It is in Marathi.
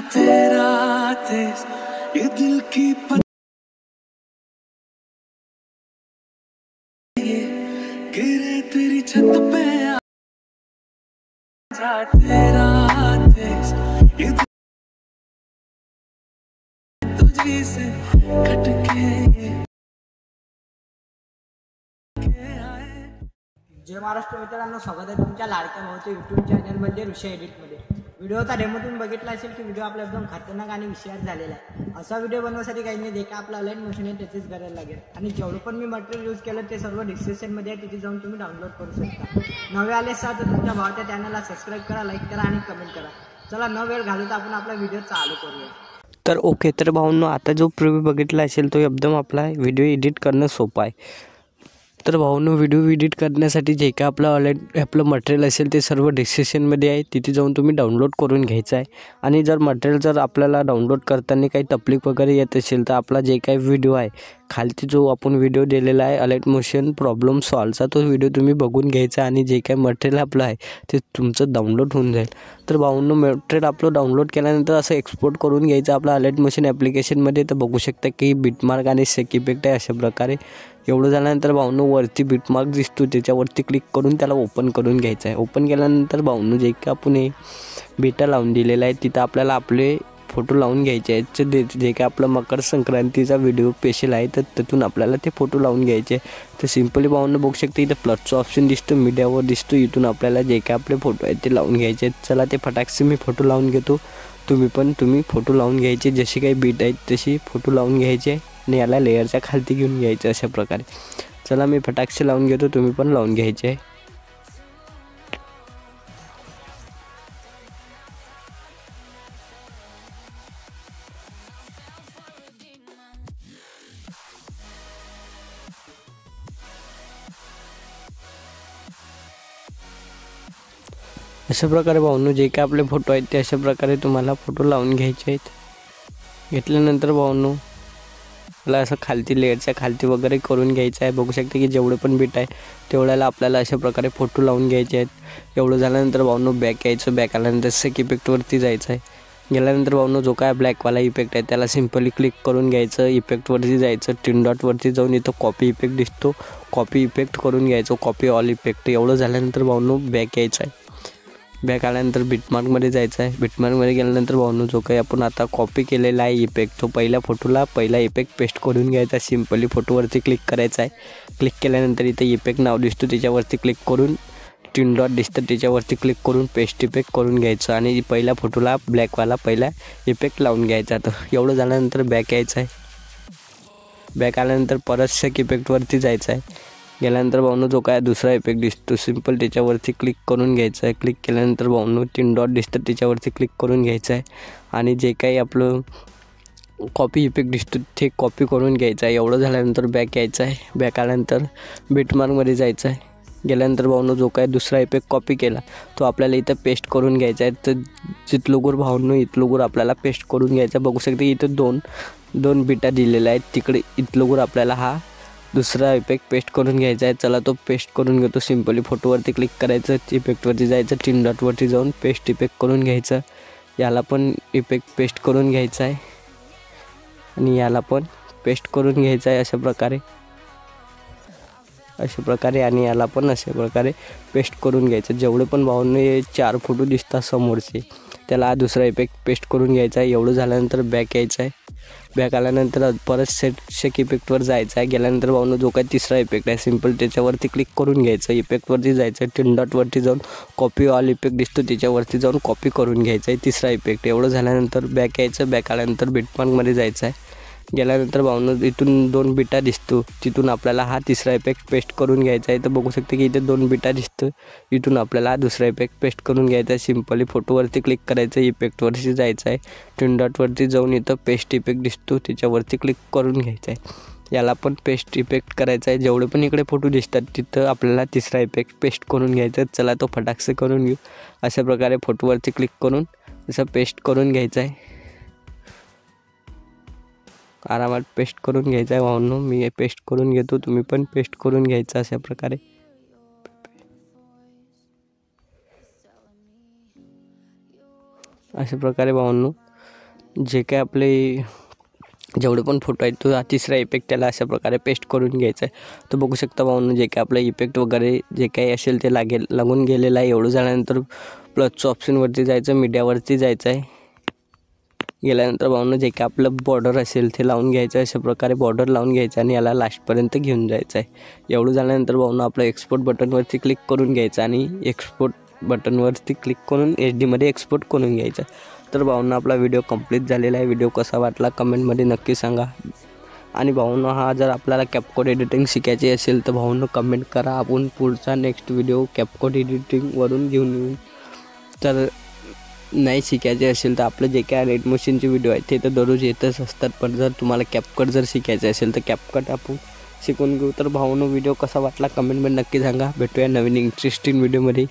तेरा तेज ये दिल की गिरे तेरी छत पे आजा तेरा तेज ये तुझी से खटके जय महाराष्ट्र मित्रांनो, स्वागत आहे तुमच्या लाडक्या भाऊच्या यूट्यूब चॅनलमध्ये ऋषी एडिटमध्ये. व्हिडिओचा डेमो तुम्ही बघितला असेल की व्हिडिओ आपला एकदम खतरनाक आणि विषयात झालेला आहे. असा व्हिडिओ बनवण्यासाठी काही नाही, जे का आपला अलाइन मशीन आहे त्याचीच करायला लागेल. आणि जेवढं पण मी मटेरियल यूज केलं ते सर्व डिस्क्रिप्शनमध्ये आहे, तिथे जाऊन तुम्ही डाउनलोड करू शकता. नवे आले असाल तर तुमच्या भावाच्या चॅनलला सबस्क्राईब करा, लाईक करा आणि कमेंट करा. चला न वेळ घालवता आपण आपला व्हिडिओ चालू करूया. तर ओके, तर भाऊंनो, आता जो प्रिव्ह्यू बघितला असेल तो एकदम आपला व्हिडिओ एडिट करणं सोपं आहे. तर भाऊंनो, व्हिडिओ एडिट करण्यासाठी जे काय आपलं मटेरियल असेल ते सर्व डिस्क्रिप्शनमध्ये आहे, तिथे जाऊन तुम्ही डाउनलोड करून घ्यायचं आहे. आणि जर मटेरियल जर आपल्याला डाउनलोड करताना काही तकलीफ वगैरे येत असेल तर आपला जे काही व्हिडिओ आहे खालती जो आपण व्हिडिओ दिलेला आहे अलाइन मोशन प्रॉब्लेम सॉल्वचा, तो व्हिडिओ तुम्ही बघून घ्यायचा आणि जे काही मटेरियल आपलं आहे ते तुमचं डाउनलोड होऊन जाईल. तर भाऊंनो, मटेरियल आपलं डाउनलोड केल्यानंतर असं एक्सपोर्ट करून घ्यायचं आपलं अलाइन मोशन ॲप्लिकेशनमध्ये. तर बघू शकता की बिटमार्क आणि सेक इफेक्ट आहे अशा प्रकारे. एवढं झाल्यानंतर भाऊंनो, वरती बिटमार्क दिसतो त्याच्यावरती क्लिक करून त्याला ओपन करून घ्यायचं आहे. ओपन केल्यानंतर भाऊंनो, जे का आपण हे बीटा लावून दिलेला आहे तिथं आपल्याला आपले फोटो लावून घ्यायचे आहेत. जे काय आपलं मकर संक्रांतीचा व्हिडिओ स्पेशल आहे तर तिथून आपल्याला ते फोटो लावून घ्यायचे. तर सिम्पली भाऊंनो बघू शकता इथं प्लसचं ऑप्शन दिसतो, मीडियावर दिसतो. इथून आपल्याला जे काय आपले फोटो आहेत ते लावून घ्यायचे आहेत. चला ते फटाकसे मी फोटो लावून घेतो. तुम्ही फोटो लावून घ्यायचे, जशी काही बीट आहेत तशी फोटो लावून घ्यायचे आणि याला लेअरच्या खालती घेऊन घ्यायचं अशा प्रकारे. चला मी फटाकसे लावून घेतो, तुम्ही पण लावून घ्यायचे आहे. अशा प्रकारे भाऊंनो, जे काय आपले फोटो आहेत ते अशा प्रकारे तुम्हाला फोटो लावून घ्यायचे आहेत. घेतल्यानंतर भाऊंनो, मला असं खालती लेअरच्या खालती वगैरे करून घ्यायचं आहे. बघू शकता की जेवढे पण बीट आहे तेवढ्याला आपल्याला अशा प्रकारे फोटो लावून घ्यायचे आहेत. एवढं झाल्यानंतर भाऊंनो बॅक यायचं. बॅक आल्यानंतर सेक इफेक्टवरती जायचं आहे. गेल्यानंतर भाऊंनो, जो काय ब्लॅकवाला इफेक्ट आहे त्याला सिम्पली क्लिक करून घ्यायचं. इफेक्टवरती जायचं, तीन डॉटवरती जाऊन इथं कॉपी इफेक्ट दिसतो, कॉपी इफेक्ट करून घ्यायचं, कॉपी ऑल इफेक्ट. एवढं झाल्यानंतर भाऊंनो बॅक यायचं आहे. बॅक आल्यानंतर बिटमार्कमध्ये जायचं आहे. बिटमार्कमध्ये गेल्यानंतर भाऊंनो, जो काही आपण आता कॉपी केलेला आहे इफेक्ट तो पहिल्या फोटोला पहिला इफेक्ट पेस्ट करून घ्यायचा. सिम्पली फोटोवरती क्लिक करायचं आहे. क्लिक केल्यानंतर इथे इफेक्ट नाव दिसतो त्याच्यावरती क्लिक करून, तीन डॉट दिसतं त्याच्यावरती क्लिक करून पेस्ट इफेक्ट करून घ्यायचं आणि पहिल्या फोटोला ब्लॅकवाला पहिला इफेक्ट लावून घ्यायचा. तर एवढं झाल्यानंतर बॅक यायचं आहे. बॅक आल्यानंतर परत सेक इफेक्टवरती जायचं आहे. गेल्यानंतर भाऊंनो, जो काय दुसरा इफेक्ट दिसतो सिम्पल त्याच्यावरती क्लिक करून घ्यायचं आहे. क्लिक केल्यानंतर भाऊंनो, तीन डॉट दिसतं त्याच्यावरती क्लिक करून घ्यायचं आहे आणि जे काही आपलं कॉपी इफेक्ट दिसतो ते कॉपी करून घ्यायचं आहे. एवढं झाल्यानंतर बॅक यायचं आहे. बॅक आल्यानंतर बिटमार्कमध्ये जायचं आहे. गेल्यानंतर भाऊंनो, जो काय दुसरा इफेक्ट कॉपी केला तो आपल्याला इथं पेस्ट करून घ्यायचा आहे. तर जिथलोगूर भाऊंनो इथलोगूर आपल्याला पेस्ट करून घ्यायचा. बघू शकता इथं दोन बिटा दिलेल्या आहेत. तिकडे इथलोगूर आपल्याला हा दुसरा इफेक्ट पेस्ट करून घ्यायचा आहे. चला तो पेस्ट करून घेतो. सिम्पली फोटोवरती क्लिक करायचं, इफेक्टवरती जायचं, तीन डॉटवरती जाऊन पेस्ट इफेक्ट करून घ्यायचं. याला पण इफेक्ट पेस्ट करून घ्यायचा आहे आणि याला पण पेस्ट करून घ्यायचं आहे अशा प्रकारे आणि याला पण अशा प्रकारे पेस्ट करून घ्यायचं. जेवढे पण भाऊंनो हे 4 फोटो दिसतात समोरचे त्याला हा दुसरा इफेक्ट पेस्ट करून घ्यायचा आहे. एवढं झाल्यानंतर बॅक यायचं आहे. बॅक आल्यानंतर परत सेक इफेक्टवर जायचं आहे. गेल्यानंतर भाऊंनो, जो काही तिसरा इफेक्ट आहे सिम्पल त्याच्यावरती क्लिक करून घ्यायचं. इफेक्टवरती जायचं, तीन डॉटवरती जाऊन कॉपी ऑल इफेक्ट दिसतो त्याच्यावरती जाऊन कॉपी करून घ्यायचं आहे तिसरा इफेक्ट. एवढं झाल्यानंतर बॅक यायचं. बॅक आल्यानंतर बिटमार्कमध्ये जायचं आहे. गेल्यानंतर भाऊंनो, इथून 2 बिटा दिसतो तिथून आपल्याला हा तिसरा इफेक्ट पेस्ट करून घ्यायचा आहे. तर बघू शकते की इथे 2 बिटा दिसतं, इथून आपल्याला हा दुसरा इफेक्ट पेस्ट करून घ्यायचा आहे. सिम्पली फोटोवरती क्लिक करायचं, इफेक्टवरती जायचं आहे, तीन डॉटवरती जाऊन इथं पेस्ट इफेक्ट दिसतो त्याच्यावरती क्लिक करून घ्यायचं आहे. याला पण पेस्ट इफेक्ट करायचा आहे. जेवढे पण इकडे फोटो दिसतात तिथं आपल्याला तिसरा इफेक्ट पेस्ट करून घ्यायचा आहे. चला तो फटाकसे करून घेऊ. अशा प्रकारे फोटोवरती क्लिक करून असं पेस्ट करून घ्यायचं आहे. आरामात पेस्ट करून घ्यायचं आहे भाऊंनो. मी पेस्ट करून घेतो, तुम्ही पण पेस्ट करून घ्यायचं अशा प्रकारे. अशा प्रकारे भाऊंनो जे काय आपले जेवढे पण फोटो आहेत तो तिसरा इफेक्ट त्याला अशा प्रकारे पेस्ट करून घ्यायचा आहे. तर बघू शकता भावांनो, जे काय आपलं इफेक्ट वगैरे जे काही असेल ते लागून गेलेलं आहे. एवढं झाल्यानंतर प्लसचं ऑप्शनवरती जायचं, मीडियावरती जायचं आहे. गेल्यानंतर भावांनो, जे काय आपलं बॉर्डर असेल ते लावून घ्यायचं. अशा प्रकारे बॉर्डर लावून घ्यायचं आणि याला लास्टपर्यंत घेऊन जायचं आहे. एवढं झाल्यानंतर भावांनो, आपलं एक्सपोर्ट बटनवरती क्लिक करून घ्यायचं आणि एक्सपोर्ट बटनवरती क्लिक करून HD मध्ये एक्सपोर्ट करून घ्यायचं. तर भावांनो, आपला व्हिडिओ कंप्लीट झालेला आहे. व्हिडिओ कसा वाटला कमेंटमध्ये नक्की सांगा. आणि भावांनो, हा जर आपल्याला कॅपकट एडिटिंग शिकायची असेल तर भावांनो कमेंट करा. आपण पुढचा नेक्स्ट व्हिडिओ कॅपकट एडिटिंगवरून घेऊन येऊ. तर नाही शिकायचे असेल तर आपलं जे काय रेड मोशनचे व्हिडिओ आहेत ते तर दररोज येतच असतात. पण जर तुम्हाला कॅपकट जर शिकायचं असेल तर कॅपकट आपण शिकून घेऊ. तर भावांनो, व्हिडिओ कसा वाटला कमेंटमध्ये नक्की सांगा. भेटूया नवीन इंटरेस्टिंग व्हिडिओमध्ये.